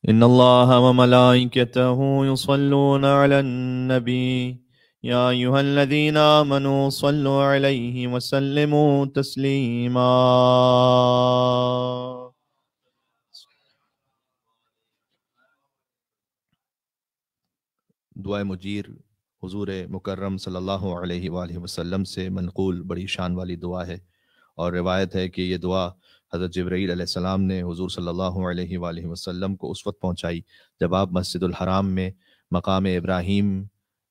إن الله وملائكته يصلون على النبي يا أيها الذين آمنوا صلوا عليه وسلموا تسليما. دعائے مجیر حضور مکرم صلی اللہ علیہ وآلہ وسلم سے منقول بڑی شان والی دعا ہے، اور روایت ہے کہ یہ دعا حضرت جبرائیل علیہ السلام نے حضور صلی اللہ علیہ وآلہ وسلم کو اس وقت پہنچائی جب آپ مسجد الحرام میں مقام ابراہیم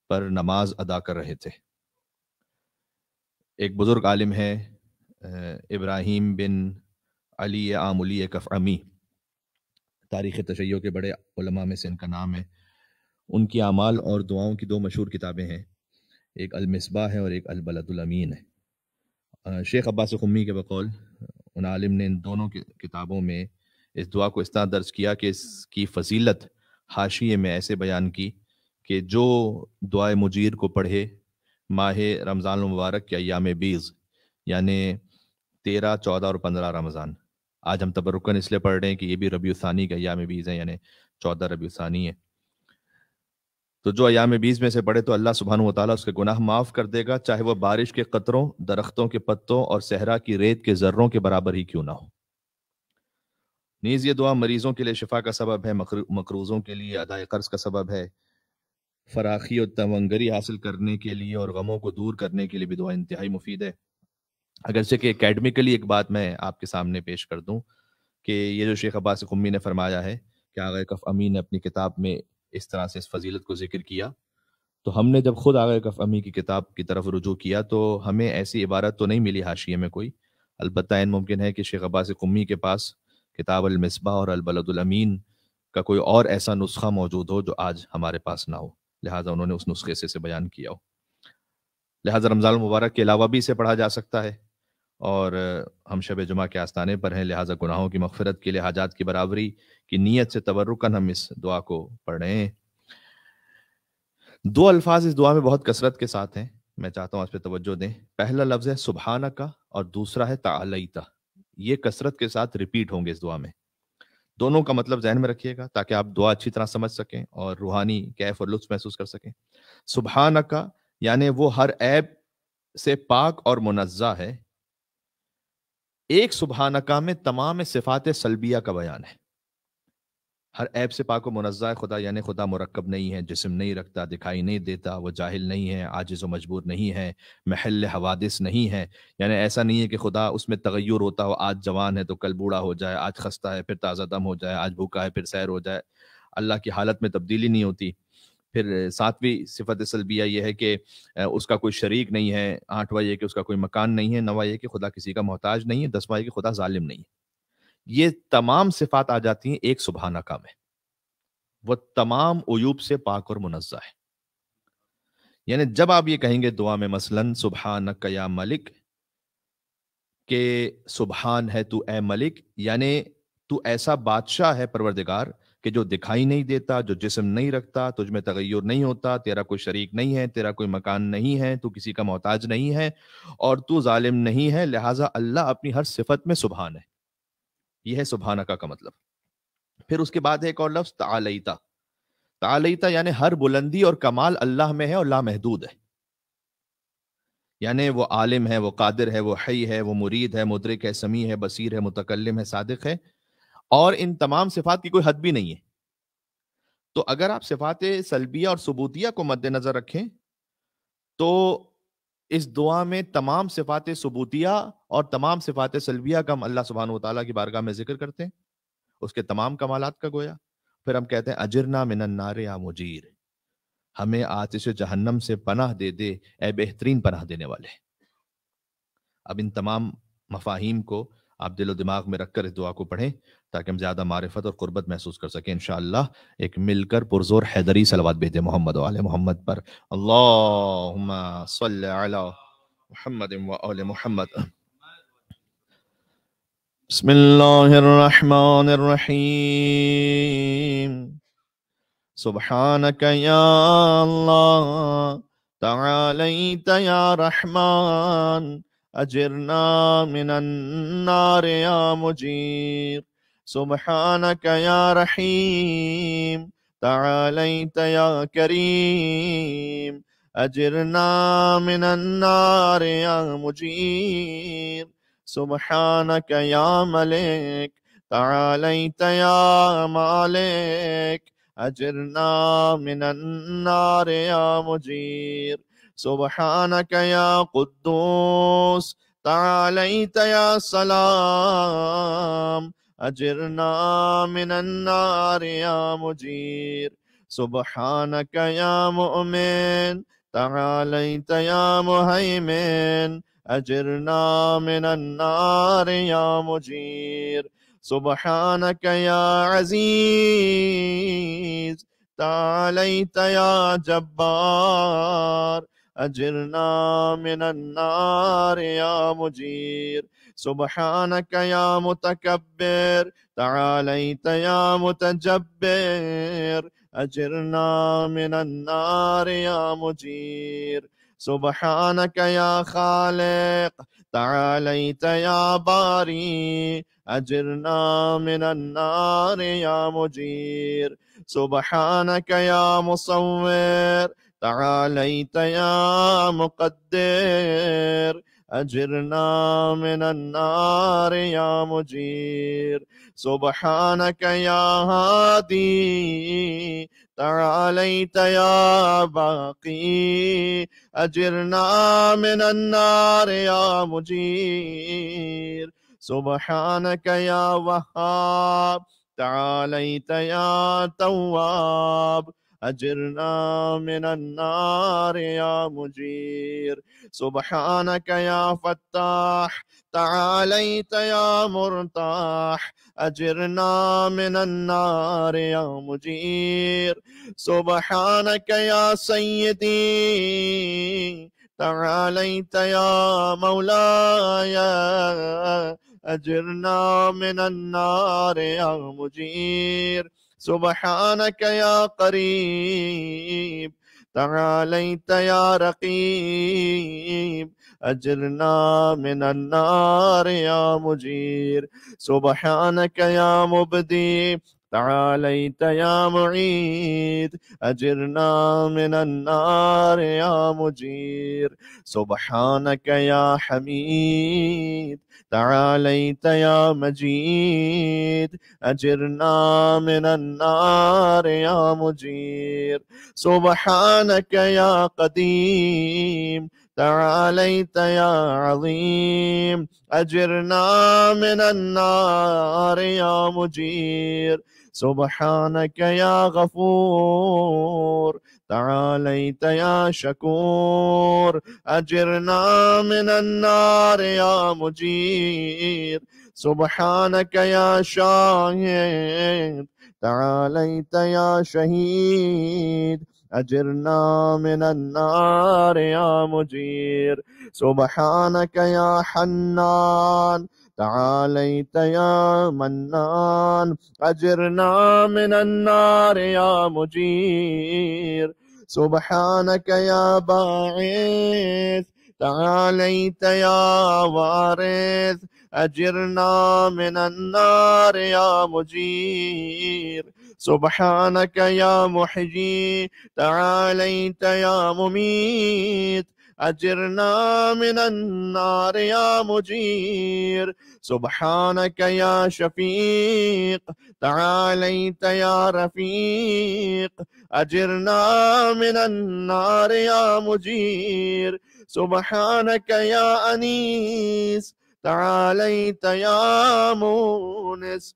پر نماز ادا کر رہے تھے۔ ایک بزرگ عالم ہے ابراہیم بن علی آملی کفعمی، تاریخ تشیع کے بڑے علماء میں سے ان کا نام ہے۔ ان کی اعمال اور دعاؤں کی دو مشہور کتابیں ہیں، ایک المصباح ہے اور ایک البلد الامین ہے۔ شیخ عباس قمی کے بقول ان عالم نے ان دونوں کتابوں میں اس دعا کو اس طرح درج کیا کہ اس کی فضیلت حاشیے میں ایسے بیان کی کہ جو دعائے مجیر کو پڑھے ماہ رمضان المبارک کے ایام بیض، یعنی 13، 14 اور 15 رمضان، آج ہم تبرکن اس لیے پڑھ رہے ہیں کہ یہ بھی ربیع الثانی کے ایام بیض ہیں، یعنی 14 ربیع الثانی ہے، تو جو ایام بیض میں سے پڑھے تو اللہ سبحانہ و تعالیٰ اس کے گناہ معاف کر دے گا، چاہے وہ بارش کے قطروں، درختوں کے پتوں اور صحرا کی ریت کے ذروں کے برابر ہی کیوں نہ ہو۔ نیز یہ دعا مریضوں کے لیے شفا کا سبب ہے، مقروضوں کے لیے ادائے قرض کا سبب ہے، فراخی اور تونگری حاصل کرنے کے لیے اور غموں کو دور کرنے کے لیے بھی دعا انتہائی مفید ہے۔ اگرچہ کہ اکیڈمیکلی ایک بات میں آپ کے سامنے پیش کر دوں کہ یہ جو شیخ عباس قمی نے فرمایا ہے کہ آغا کف امی نے اپنی کتاب میں اس طرح سے اس فضیلت کو ذکر کیا، تو ہم نے جب خود آغا کف امی کی کتاب کی طرف رجوع کیا تو ہمیں ایسی عبارت تو نہیں ملی حاشیے میں کوئی، البتہ ان ممکن ہے کہ شیخ عباس قمی کے پاس کتاب المصباح اور البلد الامین کا کوئی اور ایسا نسخہ موجود ہو جو آج ہمارے پاس نہ ہو، لہٰذا انہوں نے اس نسخے سے بیان کیا ہو۔ لہٰذا رمضان المبارک کے علاوہ بھی اسے پڑھا جا سکتا ہے، اور ہم شب جمعہ کے آستانے پر ہیں، لہٰذا گناہوں کی مغفرت کے لیے، حاجات کی برابری کی نیت سے تبرکاً ہم اس دعا کو پڑھ رہے ہیں۔ دو الفاظ اس دعا میں بہت کثرت کے ساتھ ہیں، میں چاہتا ہوں اس پہ توجہ دیں۔ پہلا لفظ ہے سبحانکا اور دوسرا ہے تعالیتا، یہ کثرت کے ساتھ ریپیٹ ہوں گے اس دعا میں۔ دونوں کا مطلب ذہن میں رکھیے گا تاکہ آپ دعا اچھی طرح سمجھ سکیں اور روحانی کیف اور لطف محسوس کر سکیں۔ سبحانکا یعنی وہ ہر عیب سے پاک اور منزہ ہے۔ ایک سبحانکا میں تمام صفات سلبیہ کا بیان ہے۔ ہر عیب سے پاک و منزہ ہے خدا، یعنی خدا مرکب نہیں ہے، جسم نہیں رکھتا، دکھائی نہیں دیتا، وہ جاہل نہیں ہے، عاجز و مجبور نہیں ہے، محل حوادث نہیں ہے، یعنی ایسا نہیں ہے کہ خدا اس میں تغیر ہوتا ہو، آج جوان ہے تو کل بوڑھا ہو جائے، آج خستہ ہے پھر تازہ دم ہو جائے، آج بھوکا ہے پھر سیر ہو جائے، اللہ کی حالت میں تبدیلی نہیں ہوتی۔ پھر ساتویں صفت سلبیہ یہ ہے کہ اس کا کوئی شریک نہیں ہے، آٹھواں یہ کہ اس کا کوئی مکان نہیں ہے، نواں یہ کہ خدا کسی کا محتاج نہیں ہے، دسواں یہ کہ خدا ظالم نہیں ہے۔ یہ تمام صفات آ جاتی ہیں ایک سبحانکا میں، وہ تمام عیوب سے پاک اور منزہ ہے۔ یعنی جب آپ یہ کہیں گے دعا میں مثلاً سبحانک یا ملک، کہ سبحان ہے تو اے ملک، یعنی تو ایسا بادشاہ ہے پروردگار کہ جو دکھائی نہیں دیتا، جو جسم نہیں رکھتا، تجھ میں تغیر نہیں ہوتا، تیرا کوئی شریک نہیں ہے، تیرا کوئی مکان نہیں ہے، تو کسی کا محتاج نہیں ہے، اور تو ظالم نہیں ہے، لہٰذا اللہ اپنی ہر صفت میں سبحان ہے۔ یہ ہے سبحانکا کا مطلب۔ پھر اس کے بعد ہے ایک اور لفظ تعالیتا۔ تعالیتا یعنی ہر بلندی اور کمال اللہ میں ہے اور لامحدود ہے، یعنی وہ عالم ہے، وہ قادر ہے، وہ حی ہے، وہ مرید ہے، مدرک ہے، سمیع ہے، بصیر ہے، متکلم ہے، صادق ہے، اور ان تمام صفات کی کوئی حد بھی نہیں ہے۔ تو اگر آپ صفات سلبیہ اور ثبوتیہ کو مد نظر رکھیں تو اس دعا میں تمام صفات ثبوتیہ اور تمام صفات سلبیہ کا ہم اللہ سبحانہ و تعالیٰ کی بارگاہ میں ذکر کرتے ہیں، اس کے تمام کمالات کا گویا۔ پھر ہم کہتے ہیں اجرنا من النار یا مجیر، ہمیں آتش جہنم سے پناہ دے دے اے بہترین پناہ دینے والے۔ اب ان تمام مفاہیم کو آپ دل و دماغ میں رکھ کر اس دعا کو پڑھیں تاکہ ہم زیادہ معرفت اور قربت محسوس کر سکیں انشاءاللہ۔ ایک مل کر پرزور حیدری صلوات بھیج دیں محمد و آل محمد پر۔ اللہم صل علی محمد و آل محمد۔ بسم اللہ الرحمن الرحیم۔ سبحانک یا اللہ، تعالیت یا رحمان، اجرنا من النار یا مجیر، سبحانك يا رحيم تعاليت يا كريم أجرنا من النار يا مجير سبحانك يا ملك تعاليت يا مالك أجرنا من النار يا مجير سبحانك يا قدوس تعاليت يا سلام أجرنا من النار يا مجير سبحانك يا مؤمن تعاليت يا مهيمن أجرنا من النار يا مجير سبحانك يا عزيز تعاليت يا جبار أجرنا من النار يا مجير سبحانك يا متكبر تعاليت يا متجبر أجرنا من النار يا مجير سبحانك يا خالق تعاليت يا باري أجرنا من النار يا مجير سبحانك يا مصور تعاليت يا مقدر أجرنا من النار يا مجير سبحانك يا هادي تعاليت يا باقي أجرنا من النار يا مجير سبحانك يا وهاب تعاليت يا تواب أجرنا من النار يا مجير سبحانك يا فتاح تعاليت يا مرتاح أجرنا من النار يا مجير سبحانك يا سيدي تعاليت يا مولاي أجرنا من النار يا مجير سبحانك يا قريب تعاليت يا رقيب أجرنا من النار يا مجير سبحانك يا مبدي تعاليت يا معيد أجرنا من النار يا مجير سبحانك يا حميد تعاليت يا مجيد أجرنا من النار يا مجير سبحانك يا قديم تعاليت يا عظيم أجرنا من النار يا مجير سبحانك يا غفور تعاليت يا شكور أجرنا من النار يا مجير سبحانك يا شاهد تعاليت يا شهيد أجرنا من النار يا مجير سبحانك يا حنان تعاليت يا منان أجرنا من النار يا مجير سبحانك يا باعث تعاليت يا وارث أجرنا من النار يا مجير سبحانك يا محيي تعاليت يا مميت أجرنا من النار يا مجير سبحانك يا شفيق تعاليت يا رفيق أجرنا من النار يا مجير سبحانك يا أنيس تعاليت يا مونس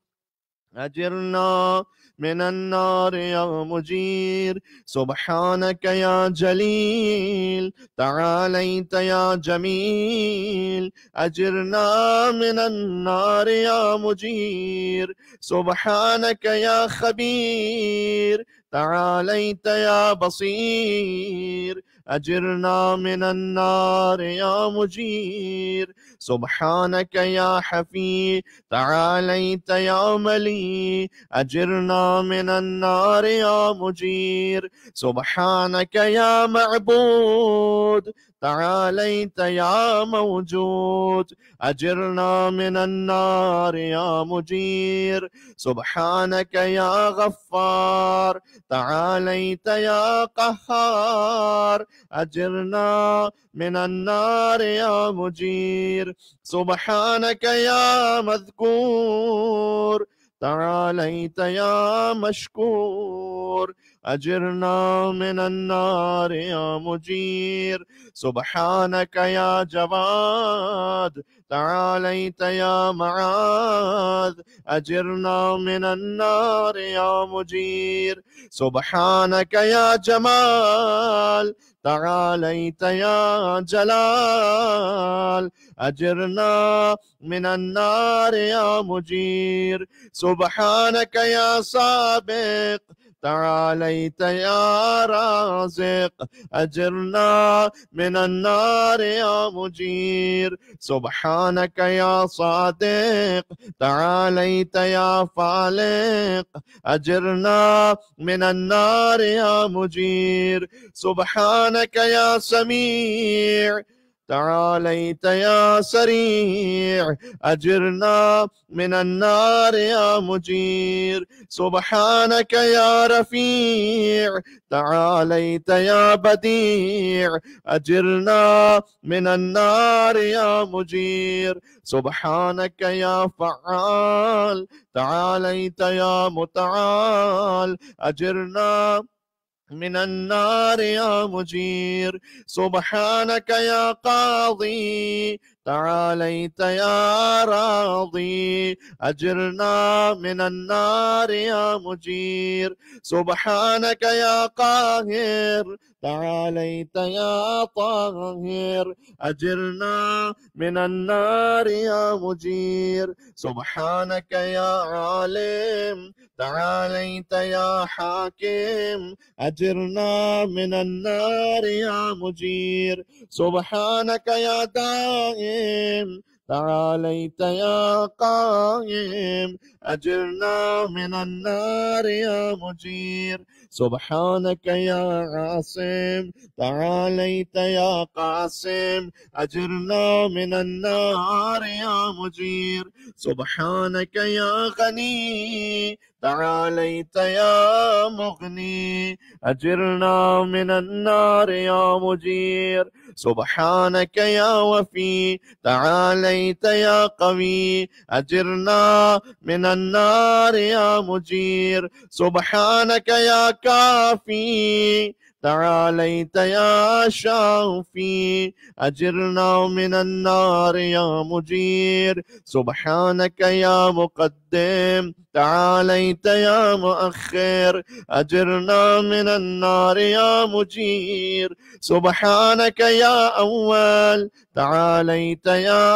أجرنا من النار يا مجير سبحانك يا جليل تعاليت يا جميل أجرنا من النار يا مجير سبحانك يا خبير تعاليت يا بصير أجرنا من النار يا مجير سبحانك يا حفي تعاليت يا ملي أجرنا من النار يا مجير سبحانك يا معبود تعاليت يا موجود أجرنا من النار يا مجير سبحانك يا غفار تعاليت يا قهار أجرنا من النار يا مجير سبحانك يا مذكور تعاليت يا مشكور أجرنا من النار يا مجير سبحانك يا جواد تعاليت يا معاذ أجرنا من النار يا مجير سبحانك يا جمال تعاليت يا جلال أجرنا من النار يا مجير سبحانك يا سابق تعاليت يا رازق أجرنا من النار يا مجير سبحانك يا صادق تعاليت يا فالق أجرنا من النار يا مجير سبحانك يا سميع تعاليت يا سريع أجرنا من النار يا مجير سبحانك يا رفيع تعاليت يا بديع أجرنا من النار يا مجير سبحانك يا فعال تعاليت يا متعال أجرنا من النار يا مجير سبحانك يا قاضي تعاليت يا راضي أجرنا من النار يا مجير سبحانك يا قاهر تعاليت يا طاهر أجرنا من النار يا مجير سبحانك يا عالم تعاليت يا حاكم أجرنا من النار يا مجير سبحانك يا دائم تعاليت يا قائم أجرنا من النار يا مجير سبحانك يا عاصم تعاليت يا قاسم أجرنا من النار يا مجير سبحانك يا غني تعاليت يا مغني أجرنا من النار يا مجير سبحانك يا وفي تعاليت يا قوي أجرنا من النار يا مجير سبحانك يا كافي تعاليت يا شافي أجرنا من النار يا مجير سبحانك يا مقدم تعاليت يا مؤخر أجرنا من النار يا مجير سبحانك يا أول تعاليت يا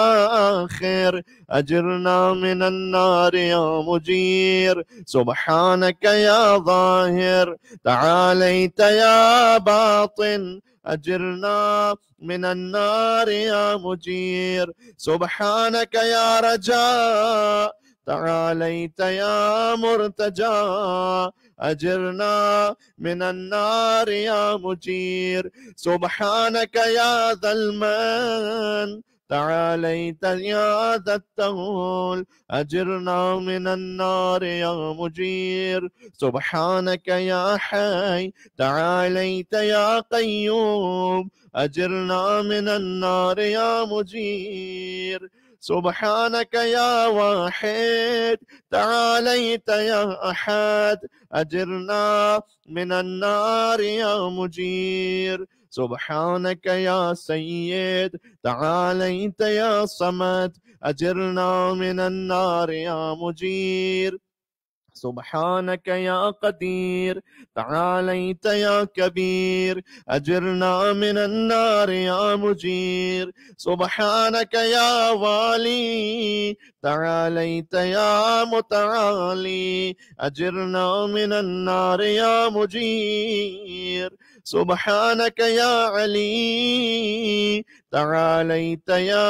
آخر أجرنا من النار يا مجير سبحانك يا ظاهر تعاليت يا باطن أجرنا من النار يا مجير سبحانك يا رجاء تعاليت يا مرتجى أجرنا من النار يا مجير سبحانك يا ذا المن تعاليت يا ذا التول أجرنا من النار يا مجير سبحانك يا حي تعاليت يا قيوم أجرنا من النار يا مجير سبحانك يا واحد تعاليت يا أحد أجرنا من النار يا مجير سبحانك يا سيد تعاليت يا صمد أجرنا من النار يا مجير سبحانك يا قدير تعاليت يا كبير أجرنا من النار يا مجير سبحانك يا والي تعاليت يا متعالي أجرنا من النار يا مجير سبحانك يا علي تعاليت يا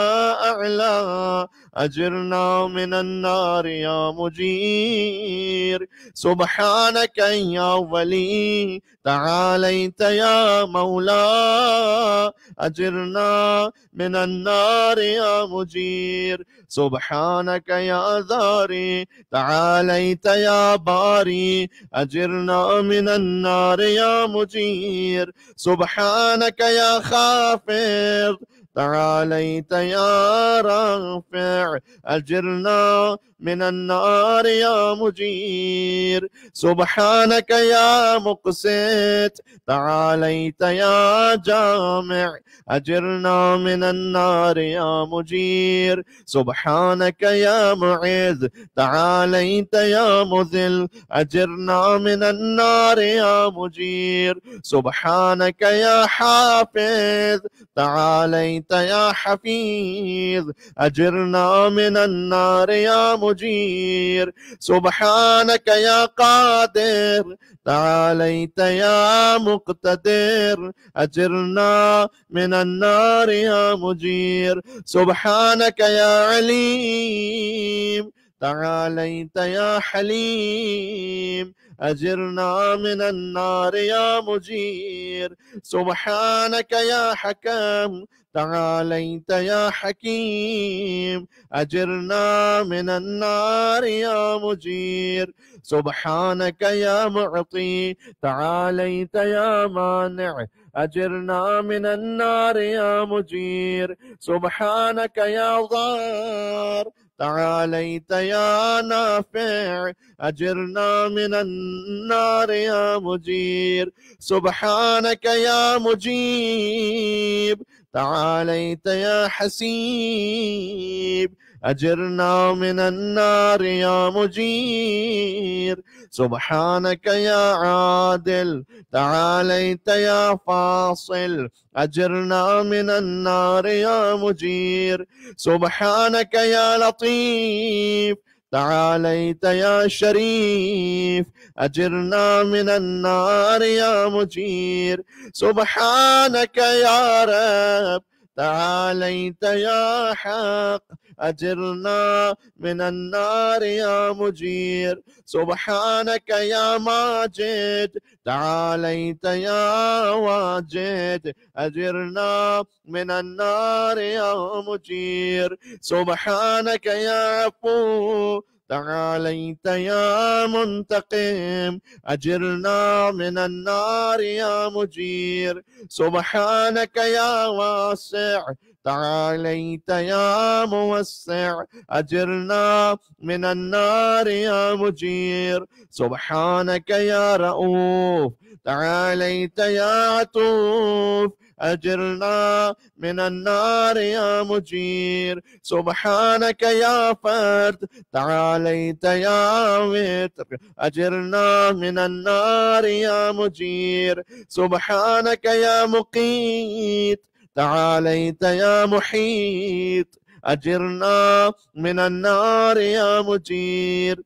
أعلى أجرنا من النار يا مجير مجير سبحانك يا ولي تعاليت يا مولا أجرنا من النار يا مجير سبحانك يا ذاري تعاليت يا باري أجرنا من النار يا مجير سبحانك يا خافض تعاليت يا رافع أجرنا من النار يا مجير سبحانك يا مقسط تعاليت يا جامع أجرنا من النار يا مجير سبحانك يا معز تعاليت يا مذل أجرنا من النار يا مجير سبحانك يا حافظ تعاليت يا حفيظ أجرنا من النار يا مجير سبحانك يا قادر تعاليت يا مقتدر أجرنا من النار يا مجير سبحانك يا عليم تعاليت يا حليم أجرنا من النار يا مجير سبحانك يا حكم تعاليت يا حكيم أجرنا من النار يا مجير سبحانك يا معطي تعاليت يا مانع أجرنا من النار يا مجير سبحانك يا ضار تعاليت يا نافع أجرنا من النار يا مجير سبحانك يا مجيب تعاليت يا حسيب أجرنا من النار يا مجير سبحانك يا عادل تعاليت يا فاصل أجرنا من النار يا مجير سبحانك يا لطيف تعاليت يا شريف أجرنا من النار يا مجير سبحانك يا رب تعاليت يا حق أجرنا من النار يا مجير سبحانك يا ماجد تعاليت يا واجد أجرنا من النار يا مجير سبحانك يا عفو تعاليت يا منتقم أجرنا من النار يا مجير سبحانك يا واسع تعاليت يا موسع أجرنا من النار يا مجير سبحانك يا رؤوف تعاليت يا عطوف أجرنا من النار يا مجير سبحانك يا فرد تعاليت يا وتر أجرنا من النار يا مجير سبحانك يا مقيت تعاليت يا محيط أجرنا من النار يا مجير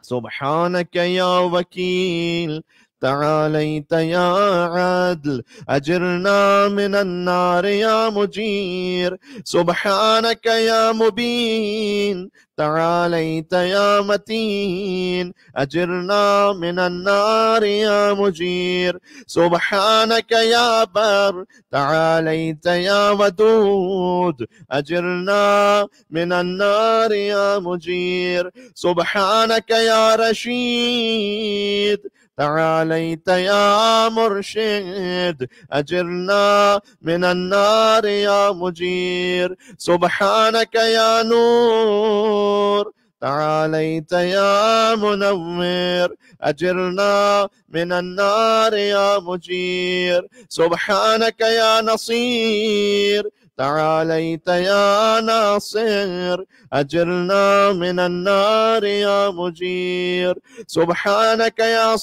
سبحانك يا وكيل تعاليت يا عدل أجرنا من النار يا مجير سبحانك يا مبين تعاليت يا متين أجرنا من النار يا مجير سبحانك يا بر تعاليت يا ودود أجرنا من النار يا مجير سبحانك يا رشيد تعاليت يا مرشد أجرنا من النار يا مجير سبحانك يا نور تعاليت يا منور أجرنا من النار يا مجير سبحانك يا نصير تعاليت يا ناصر أجرنا من النار يا مجير سبحانك يا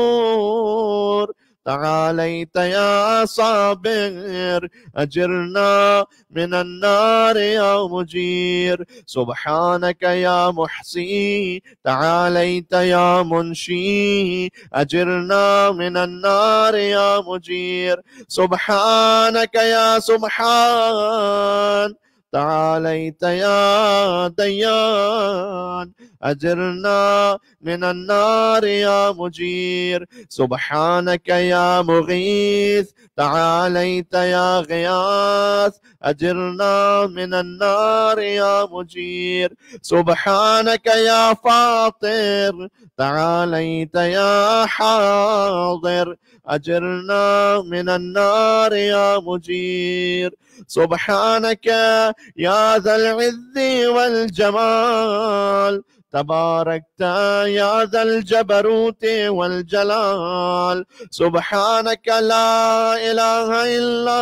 صبور تعاليت يا صابر أجرنا من النار يا مجير سبحانك يا محصي تعاليت يا منشي أجرنا من النار يا مجير سبحانك يا سبحان تعاليت يا ديان أجرنا من النار يا مجير سبحانك يا مغيث تعاليت يا غياث أجرنا من النار يا مجير سبحانك يا فاطر تعاليت يا حاضر أجرنا من النار يا مجير سبحانك يا ذا العز والجمال تباركت يا ذا الجبروت والجلال سبحانك لا إله إلا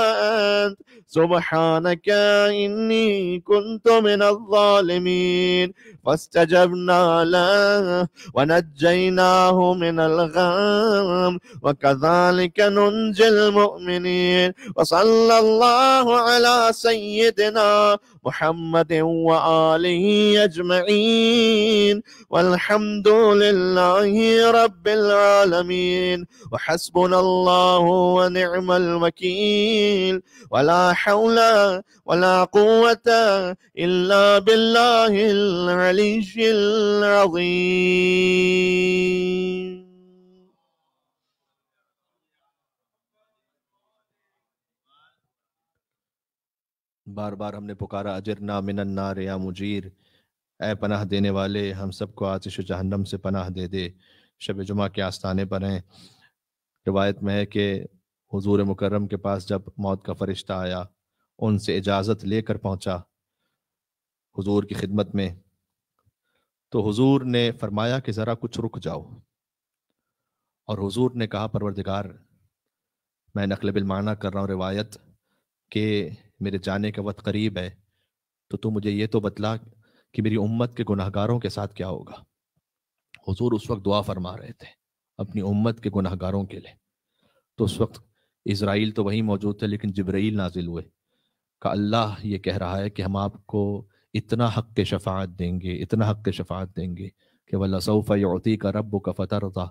أنت سبحانك إني كنت من الظالمين فاستجبنا له ونجيناه من الغم وكذلك ننجي المؤمنين وصلى الله على سيدنا محمد وآله أجمعين والحمد لله رب العالمين وحسبنا الله ونعم الوكيل ولا حول ولا قوة إلا بالله العلي العظيم. بار بار ہم نے پکارا اجرنا من النار یا مجیر، اے پناہ دینے والے ہم سب کو آتش جہنم سے پناہ دے دے۔ شب جمعہ کے آستانے پر ہیں۔ روایت میں ہے کہ حضور مکرم کے پاس جب موت کا فرشتہ آیا، ان سے اجازت لے کر پہنچا حضور کی خدمت میں، تو حضور نے فرمایا کہ ذرا کچھ رک جاؤ، اور حضور نے کہا پروردگار میں نقل بالمعنی کر رہا ہوں روایت کہ میرے جانے کا وقت قریب ہے، تو مجھے یہ تو بتلا کہ میری امت کے گناہ گاروں کے ساتھ کیا ہوگا۔ حضور اس وقت دعا فرما رہے تھے اپنی امت کے گناہ گاروں کے لیے، تو اس وقت اسرائیل تو وہیں موجود تھے، لیکن جبرائیل نازل ہوئے کہ اللہ یہ کہہ رہا ہے کہ ہم آپ کو اتنا حق کے شفاعت دیں گے، اتنا حق کے شفاعت دیں گے کہ وَلَسَوْفَ يُعْطِيكَ رَبُّكَ فَتَرْضَىٰ،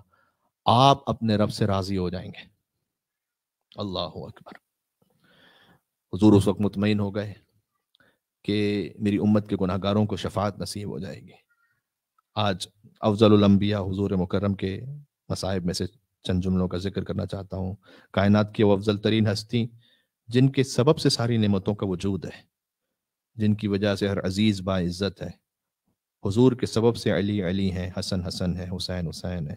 آپ اپنے رب سے راضی ہو جائیں گے۔ اللہ اکبر۔ حضور اس وقت مطمئن ہو گئے کہ میری امت کے گناہ گاروں کو شفاعت نصیب ہو جائے گی۔ آج افضل الانبیاء حضور مکرم کے مصائب میں سے چند جملوں کا ذکر کرنا چاہتا ہوں۔ کائنات کی وہ افضل ترین ہستی جن کے سبب سے ساری نعمتوں کا وجود ہے، جن کی وجہ سے ہر عزیز باعزت ہے، حضور کے سبب سے علی علی ہیں، حسن حسن ہے، حسین حسین ہے،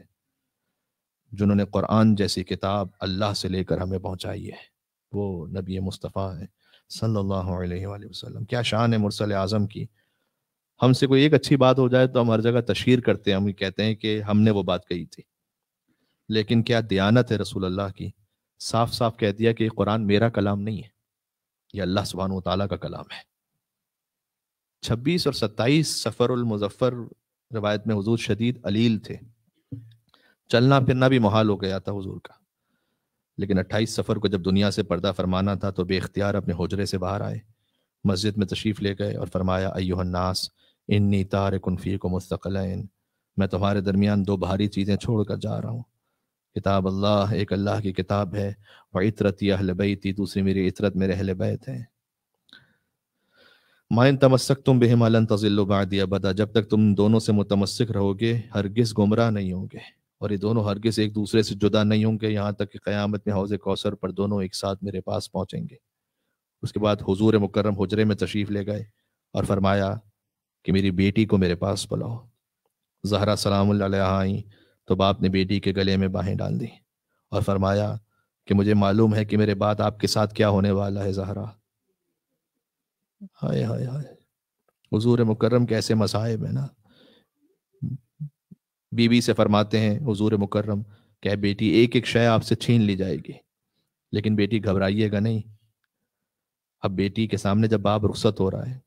جنہوں نے قرآن جیسی کتاب اللہ سے لے کر ہمیں پہنچائی ہے، وہ نبی مصطفیٰ ہے صلی اللہ علیہ وآلہ وسلم۔ کیا شان ہے مرسل اعظم کی۔ ہم سے کوئی ایک اچھی بات ہو جائے تو ہم ہر جگہ تشہیر کرتے ہیں، ہم کہتے ہیں کہ ہم نے وہ بات کہی تھی، لیکن کیا دیانت ہے رسول اللہ کی۔ صاف صاف کہہ دیا کہ یہ قرآن میرا کلام نہیں ہے، یہ اللہ سبحانہ وتعالیٰ کا کلام ہے۔ 26 اور 27 سفر المظفر روایت میں حضور شدید علیل تھے، چلنا پھرنا بھی محال ہو گیا تھا حضور کا، لیکن 28 سفر کو جب دنیا سے پردہ فرمانا تھا تو بے اختیار اپنے حجرے سے باہر آئے، مسجد میں تشریف لے گئے اور فرمایا ایھا الناس انی تارک فیکم الثقلین، میں تمہارے درمیان دو بھاری چیزیں چھوڑ کر جا رہا ہوں، کتاب اللہ، ایک اللہ کی کتاب ہے، وعطرتی اہل بیتی، دوسری میری عطرت میرے اہل بیت ہیں۔ ما ان تمسکتم بہما لن تضلوا بعدی ابدا، جب تک تم دونوں سے متمسک رہو گے ہرگز گمراہ نہیں ہوں گے، اور یہ دونوں ہرگز ایک دوسرے سے جدا نہیں ہوں گے، یہاں تک کہ قیامت میں حوض کوثر پر دونوں ایک ساتھ میرے پاس پہنچیں گے۔ اس کے بعد حضور مکرم حجرے میں تشریف لے گئے اور فرمایا کہ میری بیٹی کو میرے پاس بلاؤ۔ زہرا سلام اللہ علیہا آئیں تو باپ نے بیٹی کے گلے میں باہیں ڈال دی اور فرمایا کہ مجھے معلوم ہے کہ میرے بعد آپ کے ساتھ کیا ہونے والا ہے زہرا۔ ہائے ہائے ہائے، حضور مکرم کے ایسے مصائب ہیں نا۔ بی بی سے فرماتے ہیں حضور مکرم کہ بیٹی ایک ایک شے آپ سے چھین لی جائے گی، لیکن بیٹی گھبرائیے گا نہیں۔ اب بیٹی کے سامنے جب باپ رخصت ہو رہا ہے،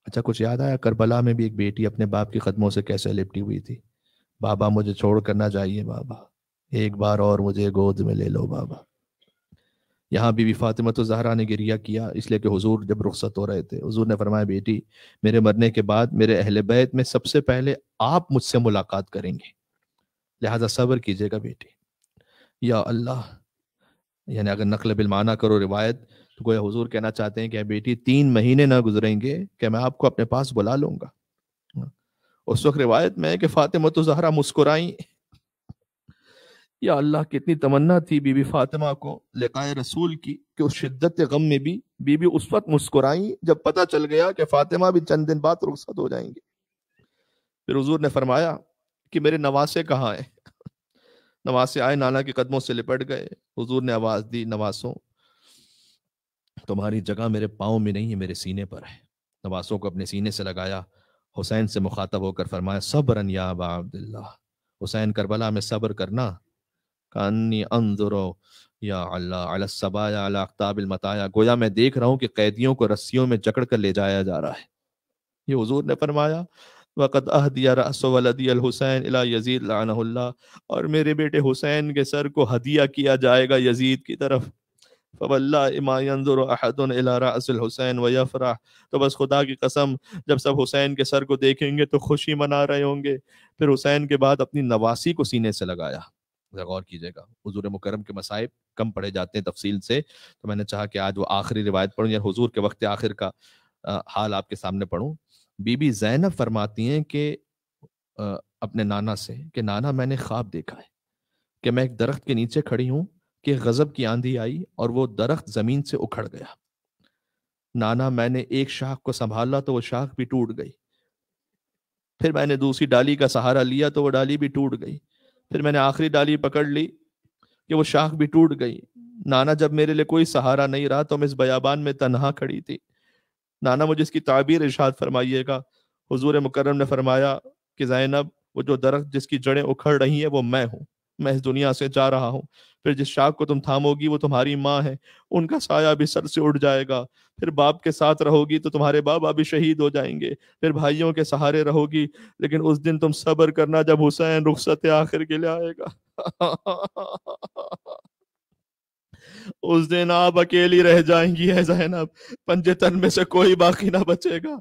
اچھا کچھ یاد آیا کربلا میں بھی ایک بیٹی اپنے باپ کے قدموں سے کیسے لپٹی ہوئی تھی، بابا مجھے چھوڑ کر نہ جائیے بابا، ایک بار اور مجھے گود میں لے لو بابا۔ یہاں بی بی فاطمہ تو زہرا نے گریہ کیا، اس لیے کہ حضور جب رخصت ہو رہے تھے حضور نے فرمایا بیٹی میرے مرنے کے بعد میرے اہل بیت میں سب سے پہلے آپ مجھ سے ملاقات کریں گے، لہذا صبر کیجیے گا بیٹی۔ یا اللہ، یعنی اگر نقل بالمعنی کرو روایت تو گویا حضور کہنا چاہتے ہیں کہ اے بیٹی 3 مہینے نہ گزریں گے کہ میں آپ کو اپنے پاس بلا لوں گا. اس وقت روایت میں ہے کہ فاطمہ تو زہرا مسکرائیں. یا اللہ کتنی تمنا تھی بی بی فاطمہ کو لقائے رسول کی کہ اس شدت غم میں بھی بی بی اس وقت مسکرائیں جب پتہ چل گیا کہ فاطمہ بھی چند دن بعد رخصت ہو جائیں گے. پھر حضور نے فرمایا کہ میرے نواسے کہاں ہیں؟ نواسے آئے، نانا کے قدموں سے لپٹ گئے. حضور نے آواز دی، نواسوں تمہاری جگہ میرے پاؤں میں نہیں ہے، میرے سینے پر ہے. نواسوں کو اپنے سینے سے لگایا. حسین سے مخاطب ہو کر فرمایا صبرن یا ابا عبداللہ، حسین کربلا میں صبر کرنا. کانی انظرو یا اللہ علی الصبایا علی اقطاب المطایا، گویا میں دیکھ رہا ہوں کہ قیدیوں کو رسیوں میں جکڑ کر لے جایا جا رہا ہے. یہ حضور نے فرمایا وقد اہدی رأس ولدی الحسین الی یزید لعنہ اللہ، اور میرے بیٹے حسین کے سر کو ہدیہ کیا جائے گا یزید کی طرف. فواللہ ما ينظر احد الى رأس الحسین ويفرح، تو بس خدا کی قسم جب سب حسین کے سر کو دیکھیں گے تو خوشی منا رہے ہوں گے. پھر حسین کے بعد اپنی نواسی کو سینے سے لگایا. غور کیجئے گا حضور مکرم کے مصائب کم پڑھے جاتے ہیں تفصیل سے، تو میں نے چاہا کہ آج وہ آخری روایت پڑھوں یا حضور کے وقت آخر کا حال آپ کے سامنے پڑھوں. بی بی زینب فرماتی ہیں کہ اپنے نانا سے کہ نانا میں نے خواب دیکھا ہے کہ میں ایک درخت کے نیچے کھڑی ہوں کہ غضب کی آندھی آئی اور وہ درخت زمین سے اکھڑ گیا. نانا میں نے ایک شاخ کو سنبھالا تو وہ شاخ بھی ٹوٹ گئی. پھر میں نے دوسری ڈالی کا سہارا لیا تو وہ ڈالی بھی ٹوٹ گئی. پھر میں نے آخری ڈالی پکڑ لی کہ وہ شاخ بھی ٹوٹ گئی. نانا جب میرے لیے کوئی سہارا نہیں رہا تو میں اس بیابان میں تنہا کھڑی تھی. نانا مجھے اس کی تعبیر ارشاد فرمائیے گا. حضور مکرم نے فرمایا کہ زینب وہ جو درخت جس کی جڑیں اکھڑ رہی ہیں وہ میں ہوں، میں اس دنیا سے جا رہا ہوں. پھر جس شاخ کو تم تھامو گی وہ تمہاری ماں ہے، ان کا سایہ بھی سر سے اٹھ جائے گا. پھر باپ کے ساتھ رہو گی تو تمہارے بابا بھی شہید ہو جائیں گے. پھر بھائیوں کے سہارے رہو گی، لیکن اس دن تم صبر کرنا جب حسین رخصت آخر کے لیے آئے گا. اس دن آپ اکیلی رہ جائیں گی ہے زینب، پنجے تن میں سے کوئی باقی نہ بچے گا.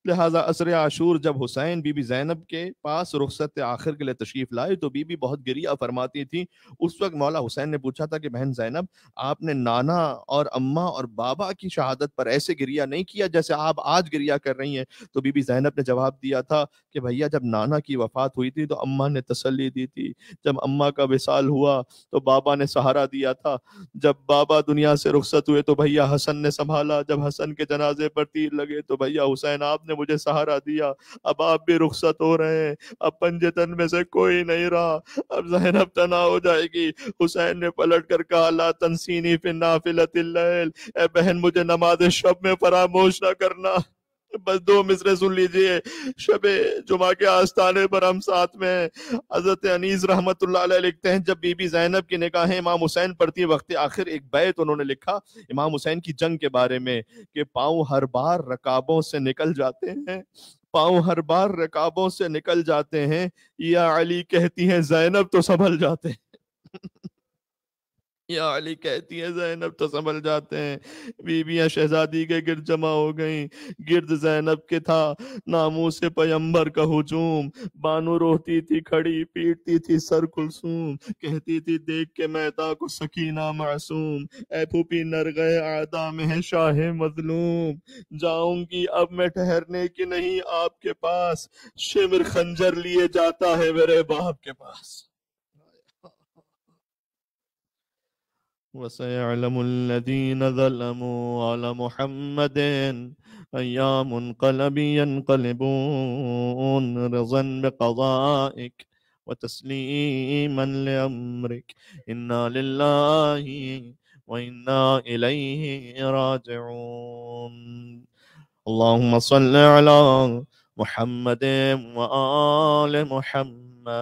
لہٰذا عصر عاشور جب حسین بی بی زینب کے پاس رخصت آخر کے لیے تشریف لائے تو بی بی بہت گریہ فرماتی تھی. اس وقت مولا حسین نے پوچھا تھا کہ بہن زینب آپ نے نانا اور اماں اور بابا کی شہادت پر ایسے گریہ نہیں کیا جیسے آپ آج گریہ کر رہی ہیں. تو بی بی زینب نے جواب دیا تھا کہ بھیا جب نانا کی وفات ہوئی تھی تو اماں نے تسلی دی تھی، جب اماں کا وصال ہوا تو بابا نے سہارا دیا تھا، جب بابا دنیا سے رخصت ہوئے تو بھیا حسن نے سنبھالا، جب حسن کے جنازے پر تیر لگے تو بھیا حسین آپ نے مجھے سہارا دیا. اب آپ بھی رخصت ہو رہے ہیں، اب پنجے تن میں سے کوئی نہیں رہا، اب زینب تنہا ہو جائے گی. حسین نے پلٹ کر کہا لا تنسینی فی نافلۃ اللیل، اے بہن مجھے نماز شب میں فراموش نہ کرنا. بس 2 مصرے سن لیجئے. شب جمعہ کے آستانے پر ہم ساتھ میں ہیں. حضرت انیس رحمت اللہ علیہ لکھتے ہیں جب بی بی زینب کی نگاہیں امام حسین پڑھتی وقت آخر ایک بیت انہوں نے لکھا امام حسین کی جنگ کے بارے میں کہ پاؤں ہر بار رکابوں سے نکل جاتے ہیں، پاؤں ہر بار رکابوں سے نکل جاتے ہیں، یا علی کہتی ہیں زینب تو سنبھل جاتے ہیں. یا علی کہتی ہیں زینب تو سنبھل جاتے ہیں. بیویاں شہزادی کے گرد جمع ہو گئیں، گرد زینب کے تھا ناموس پیمبر کا ہجوم. بانو روتی تھی کھڑی، پیٹتی تھی سر کلثوم، کہتی تھی دیکھ کے مہتا کو سکینہ معصوم، اے پھوپھی نر گئے اعدا میں ہے شاہ مظلوم. جاؤں گی اب میں ٹھہرنے کی نہیں آپ کے پاس، شمر خنجر لیے جاتا ہے میرے باپ کے پاس. وَسَيَعْلَمُ الَّذِينَ ظَلَمُوا عَلَى مُحَمَّدٍ أَيَّا مُنْقَلَبٍ يَنْقَلِبُونَ رِضًا بِقَضَائِكَ وَتَسْلِيمًا لِأَمْرِكَ إِنَّا لِلَّهِ وَإِنَّا إِلَيْهِ رَاجِعُونَ. اللهم صل على محمد وآل محمد.